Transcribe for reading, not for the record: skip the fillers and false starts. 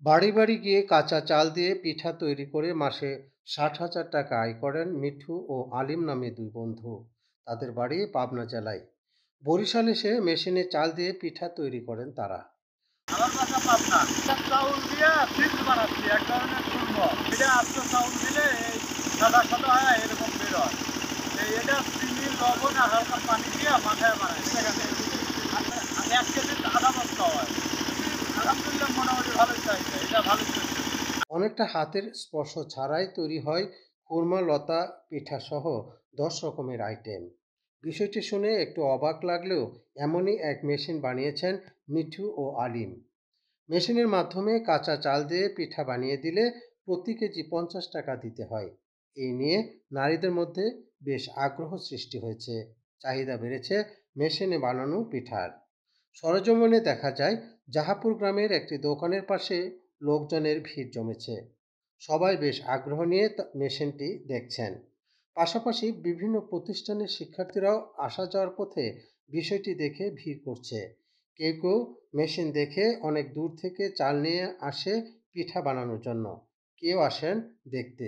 বাড়ি বাড়ি গিয়ে কাঁচা চাল দিয়ে পিঠা তৈরি করে মাসে ৬০,০০০ টাকা আয় করেন মিঠু ও আলিম নামে দুই বন্ধু। তাদের বাড়ি পাবনা জেলায়। বরিশাল এসে মেশিনে চাল দিয়ে পিঠা তৈরি করেন তারা। আমার বাসা পাবনা। চাউল দিয়ে চিপস বানাচ্ছি, এক ধরনের চূর্ণ। এটা আস্ত চাউল দিলে এই সাদা সাদা হয়, এরকম বের হয়। এটা চিনি, লবণ আর হালকা পানি দিয়ে মাথায় বানাই। আর ১ কেজি আধা বস্তা হয়। আলহামদুলিল্লাহ মোটামুটি ভালোই চাইছে, এটা ভালোই চলছে। অনেকটা হাতের স্পর্শ ছাড়াই তৈরি হয় খুরমা লতা পিঠা সহ ১০ রকমের আইটেম। বিষয়টি শুনে একটু অবাক লাগলেও এমনই এক মেশিন বানিয়েছেন মিঠু ও আলিম। মেশিনের মাধ্যমে কাঁচা চাল দিয়ে পিঠা বানিয়ে দিলে প্রতি কেজি ৫০ টাকা দিতে হয়। এই নিয়ে নারীদের মধ্যে বেশ আগ্রহ সৃষ্টি হয়েছে। চাহিদা বেড়েছে মেশিনে বানানো পিঠার। সরেজমিনে দেখা যায় জাহাপুর গ্রামের একটি দোকানের পাশে লোকজনের ভিড় জমেছে। সবাই বেশ আগ্রহ নিয়ে মেশিনটি দেখছেন। পাশাপাশি বিভিন্ন প্রতিষ্ঠানের শিক্ষার্থীরাও আসা যাওয়ার পথে বিষয়টি দেখে ভিড় করছে। কেউ কেউ মেশিন দেখে অনেক দূর থেকে চাল নিয়ে আসে পিঠা বানানোর জন্য। কেউ আসেন দেখতে।